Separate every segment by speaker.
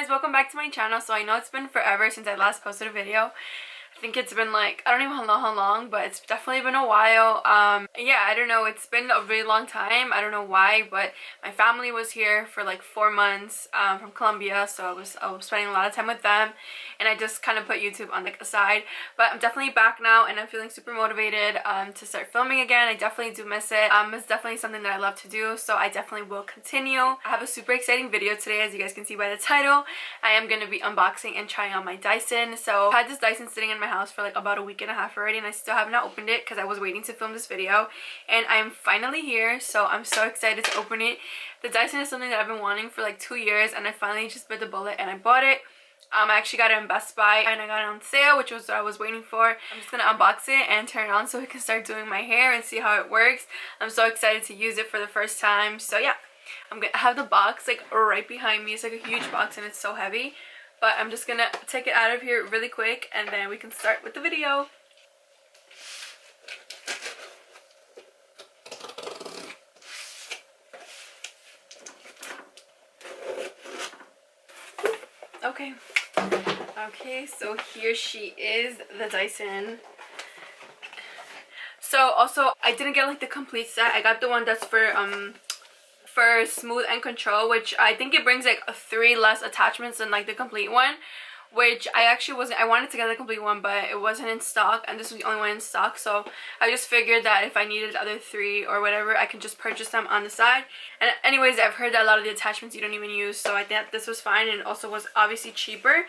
Speaker 1: guys, welcome back to my channel. So I know it's been forever since I last posted a video. I think it's been like, I don't even know how long, but it's definitely been a while. Yeah, I don't know, it's been a really long time. I don't know why, but my family was here for like 4 months from Colombia, so I was spending a lot of time with them, and I just kind of put YouTube on like aside. But I'm definitely back now, and I'm feeling super motivated to start filming again. I definitely do miss it. It's definitely something that I love to do, so I definitely will continue. I have a super exciting video today, as you guys can see by the title. I am going to be unboxing and trying on my Dyson. So I had this Dyson sitting in my house for like about a week and a half already, and I still have not opened it because I was waiting to film this video, and I am finally here, so I'm so excited to open it. The Dyson is something that I've been wanting for like 2 years, and I finally just bit the bullet and I bought it. I actually got it in Best Buy, and I got it on sale, which was what I was waiting for. I'm just gonna unbox it and turn it on so we can start doing my hair and see how it works. I'm so excited to use it for the first time. So yeah, I'm gonna have the box like right behind me. It's like a huge box and it's so heavy, but I'm just gonna take it out of here really quick, and then we can start with the video. Okay, so here she is, the Dyson. So also, I didn't get like the complete set. I got the one that's for smooth and control, which I think it brings like 3 less attachments than like the complete one, which I actually wasn't, I wanted to get the complete one, but it wasn't in stock, and this was the only one in stock. So I just figured that if I needed the other 3 or whatever, I can just purchase them on the side. And anyways, I've heard that a lot of the attachments you don't even use, so I thought this was fine, and it also was obviously cheaper.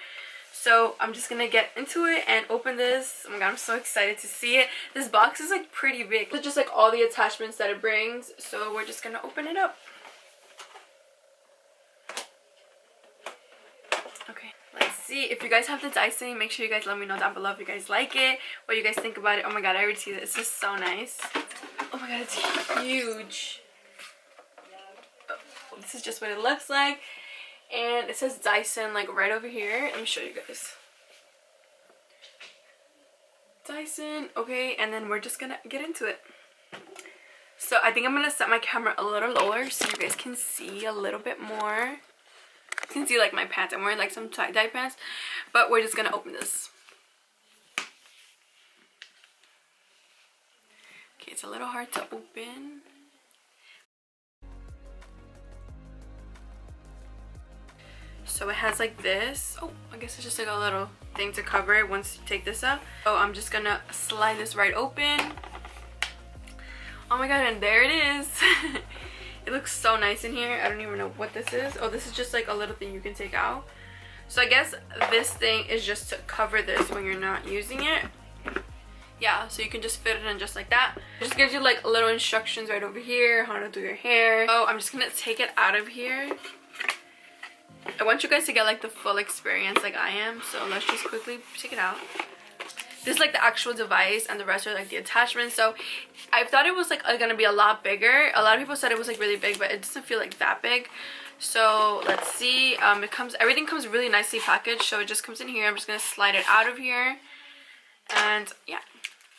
Speaker 1: So I'm just gonna get into it and open this. Oh my god, I'm so excited to see it. This box is like pretty big. It's just like all the attachments that it brings, so we're just gonna open it up. Okay, let's see. If you guys have the Dyson, make sure you guys let me know down below if you guys like it, what you guys think about it. Oh my god, I already see this. It's just so nice. Oh my god, it's huge. Oh, this is just what it looks like. And it says Dyson like right over here. Let me show you guys. Dyson. Okay, and then we're just gonna get into it. So I think I'm gonna set my camera a little lower so you guys can see a little bit more. You can see like my pants. I'm wearing like some tie-dye pants, but we're just gonna open this. Okay, it's a little hard to open. So it has like this. Oh, I guess it's just like a little thing to cover it once you take this out. So I'm just gonna slide this right open. Oh my god, and there it is. It looks so nice in here. I don't even know what this is. Oh, this is just like a little thing you can take out. So I guess this thing is just to cover this when you're not using it. Yeah, so you can just fit it in just like that. It just gives you like little instructions right over here, how to do your hair. Oh, I'm just gonna take it out of here. I want you guys to get like the full experience like I am, so let's just quickly take it out. This is like the actual device, and the rest are like the attachments. So I thought it was like gonna be a lot bigger. A lot of people said it was like really big, but it doesn't feel like that big. So let's see. Everything comes really nicely packaged, so it just comes in here. I'm just gonna slide it out of here, and yeah.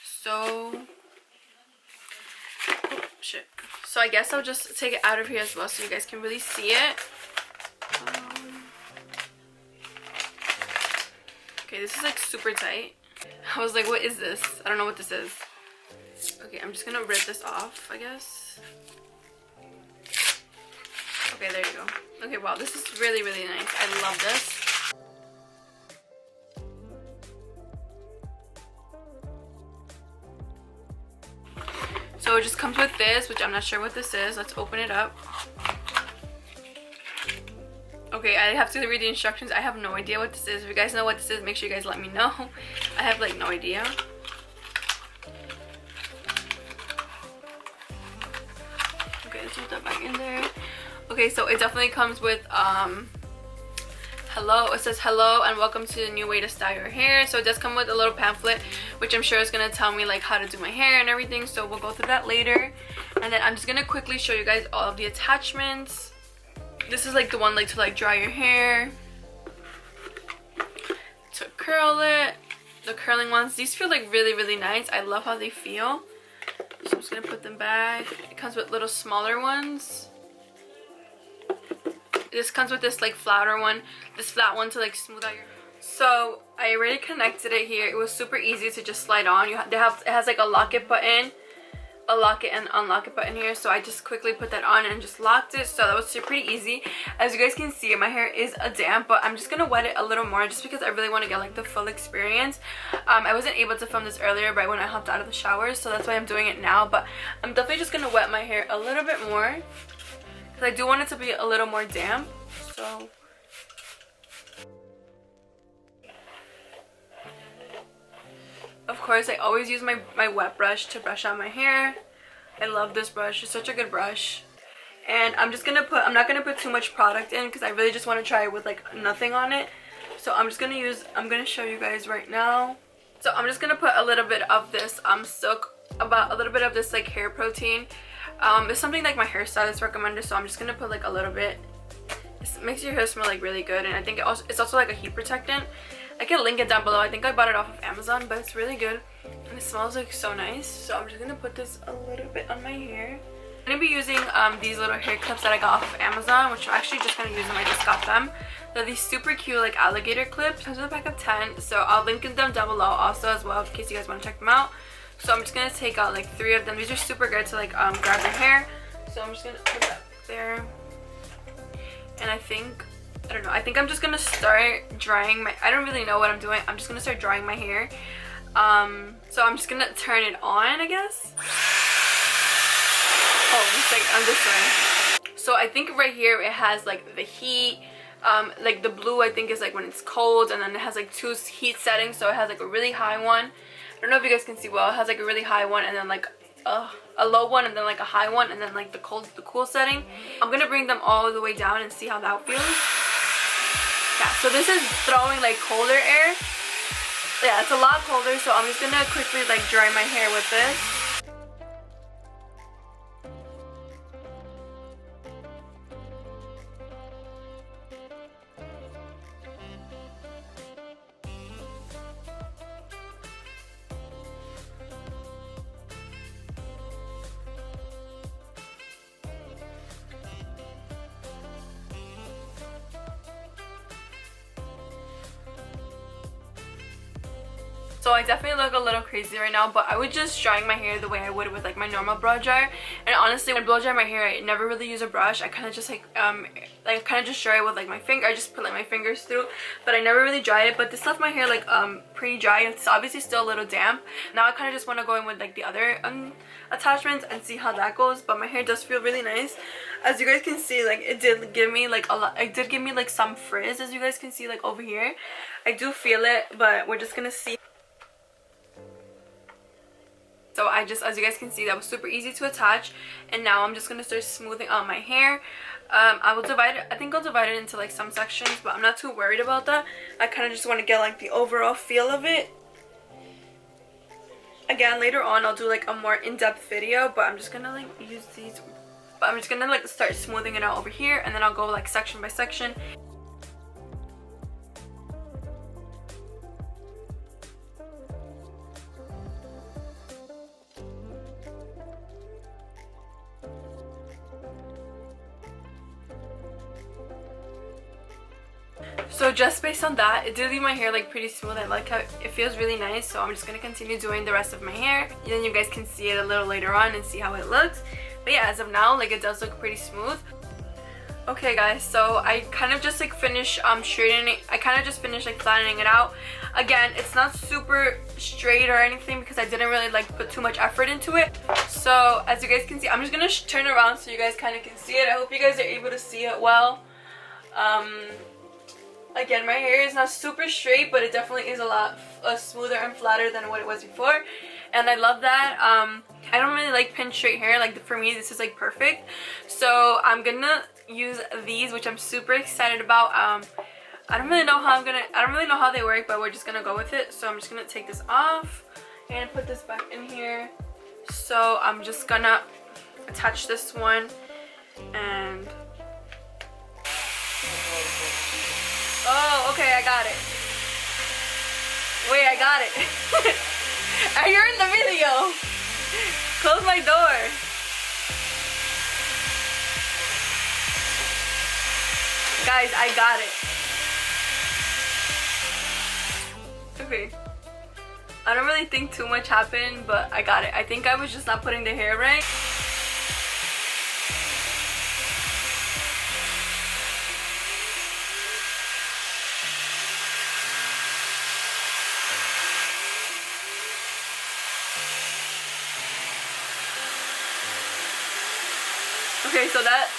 Speaker 1: So oh, shit. So I guess I'll just take it out of here as well so you guys can really see it. Okay, this is like super tight. I was like, what is this? I don't know what this is. Okay, I'm just gonna rip this off, I guess. Okay, there you go. Okay, wow, this is really, really nice. I love this. So it just comes with this, which I'm not sure what this is. Let's open it up. Okay, I have to read the instructions. I have no idea what this is. If you guys know what this is, make sure you guys let me know. I have like no idea. Okay, let's put that back in there. Okay, so it definitely comes with hello. It says hello and welcome to the new way to style your hair. So it does come with a little pamphlet, which I'm sure is gonna tell me like how to do my hair and everything. So we'll go through that later. And then I'm just gonna quickly show you guys all of the attachments. This is like the one like to like dry your hair, to curl it, the curling ones. These feel like really, really nice. I love how they feel. So I'm just gonna put them back. It comes with little smaller ones. this comes with this like flatter one, this flat one to like smooth out your hair. So I already connected it here. It was super easy to just slide on. It has like a lock it button, a lock it and unlock it button here, so I just quickly put that on and just locked it. So that was pretty easy. As you guys can see, my hair is damp, but I'm just gonna wet it a little more just because I really want to get like the full experience. I wasn't able to film this earlier right when I hopped out of the shower, so that's why I'm doing it now. But I'm definitely just gonna wet my hair a little bit more because I do want it to be a little more damp. So of course, I always use my wet brush to brush out my hair. I love this brush. It's such a good brush. And I'm not gonna put too much product in because I really just want to try it with like nothing on it. So I'm gonna show you guys right now. So I'm just gonna put a little bit of this a little bit of this like hair protein. It's something like my hairstylist recommended, so I'm just gonna put like a little bit. It makes your hair smell like really good, and I think it's also like a heat protectant. I can link it down below. I think I bought it off of Amazon, but it's really good and it smells like so nice. So I'm just gonna put this a little bit on my hair. I'm gonna be using these little hair clips that I got off of Amazon, which I'm actually just gonna use them. I just got them. They're these super cute like alligator clips. Comes with a pack of 10, so I'll link them down below also as well in case you guys want to check them out. So I'm just gonna take out like 3 of them. These are super good to like grab your hair. So I'm just gonna put that there. And I don't know, I think I'm just gonna start drying my, I don't really know what I'm doing. I'm just gonna start drying my hair. So I'm just gonna turn it on, I guess. Oh, it's like on this way. So I think right here it has like the heat, like the blue I think is like when it's cold, and then it has like 2 heat settings. So it has like a really high one. I don't know if you guys can see well. It has like a really high one, and then like a low one, and then like a high one, and then like the cool setting. I'm gonna bring them all the way down and see how that feels. Yeah, so this is throwing like colder air. Yeah, it's a lot colder, so I'm just gonna quickly like dry my hair with this. So I definitely look a little crazy right now, but I was just drying my hair the way I would with like my normal blow dryer. And honestly, when I blow dry my hair, I never really use a brush. I kind of just like just dry it with like my finger. I just put like my fingers through, but I never really dry it. But this left my hair like pretty dry. It's obviously still a little damp. Now I kind of just want to go in with like the other attachments and see how that goes. But my hair does feel really nice. As you guys can see, like it did give me like a lot. It did give me like some frizz, as you guys can see like over here. I do feel it, but we're just gonna see. So as you guys can see, that was super easy to attach. And now I'm just gonna start smoothing out my hair. I think I'll divide it into like some sections, but I'm not too worried about that. I kind of just want to get like the overall feel of it. Again, later on I'll do like a more in-depth video, but I'm just gonna like use these. But I'm just gonna like start smoothing it out over here, and then I'll go like section by section. So just based on that, it did leave my hair like pretty smooth. I like how it feels really nice, so I'm just gonna continue doing the rest of my hair, and then you guys can see it a little later on and see how it looks. But yeah, as of now, like it does look pretty smooth. Okay guys, so I kind of just like finished straightening it. I kind of just finished like flattening it out. Again, it's not super straight or anything because I didn't really like put too much effort into it. So as you guys can see, I'm just gonna turn around so you guys kind of can see it. I hope you guys are able to see it well. Again, my hair is not super straight, but it definitely is a lot smoother and flatter than what it was before, and I love that. I don't really like pin straight hair. Like for me, this is like perfect. So I'm gonna use these, which I'm super excited about. I don't really know how they work, but we're just gonna go with it. So I'm just gonna take this off and put this back in here. So I'm just gonna attach this one and. Oh, okay, I got it. Wait, I got it. You're in the video. Close my door. Guys, I got it. Okay. I don't really think too much happened, but I got it. I think I was just not putting the hair right. Okay, so that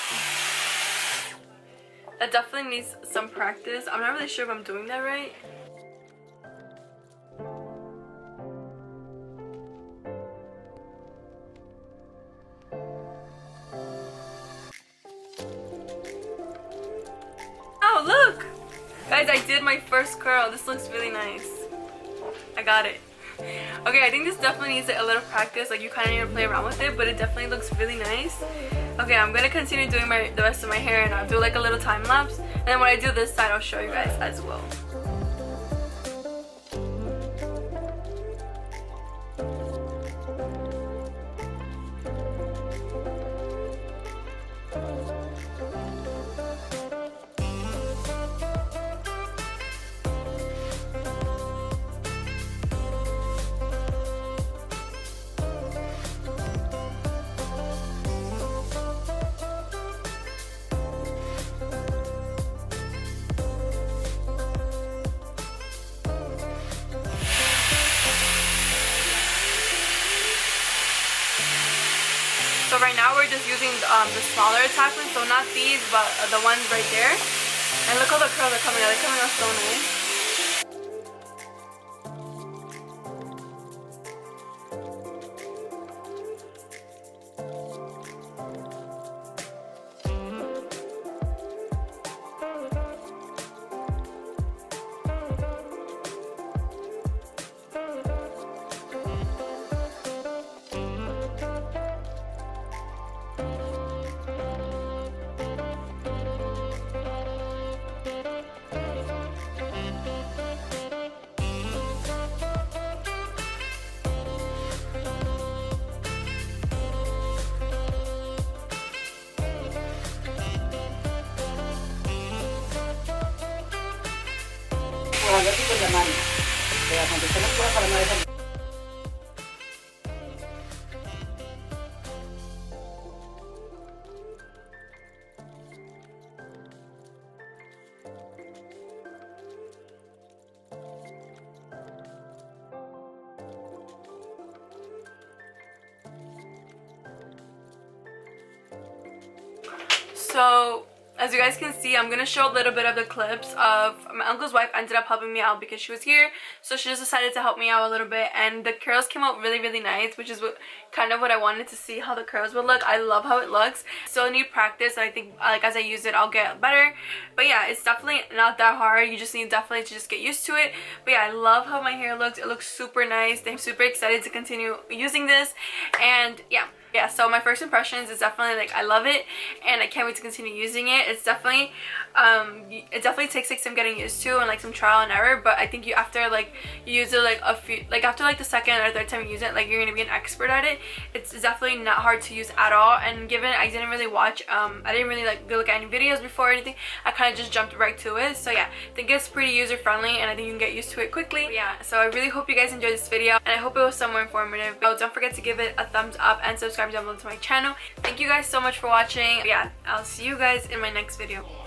Speaker 1: definitely needs some practice. I'm not really sure if I'm doing that right. Oh, look! Guys, I did my first curl. This looks really nice. I got it. Okay, I think this definitely needs a little practice. Like, you kind of need to play around with it, but it definitely looks really nice. Okay, I'm gonna continue doing the rest of my hair, and I'll do like a little time lapse. And then when I do this side, I'll show you guys as well. So right now we're just using the smaller attachments, so not these, but the ones right there. And look how the curls are coming out. They're coming out so nice. So as you guys can see, I'm gonna show a little bit of the clips of my uncle's wife ended up helping me out because she was here, so she just decided to help me out a little bit, and the curls came out really nice, which is kind of what I wanted to see, how the curls would look. I love how it looks. Still need practice, and I think like as I use it I'll get better, but yeah, it's definitely not that hard. You just need definitely to just get used to it. But yeah, I love how my hair looks. It looks super nice. I'm super excited to continue using this, and yeah, so my first impressions is definitely like I love it, and I can't wait to continue using it. It's definitely it definitely takes like some getting used to and like some trial and error, but I think you after like you use it like after like the second or third time you use it, like you're gonna be an expert at it. It's definitely not hard to use at all, and given I didn't really watch I didn't really like go look at any videos before or anything, I kind of just jumped right to it. So yeah, I think it's pretty user friendly, and I think you can get used to it quickly. But yeah, so I really hope you guys enjoyed this video, and I hope it was somewhat informative. So don't forget to give it a thumbs up and subscribe down below to my channel. Thank you guys so much for watching. But yeah, I'll see you guys in my next video.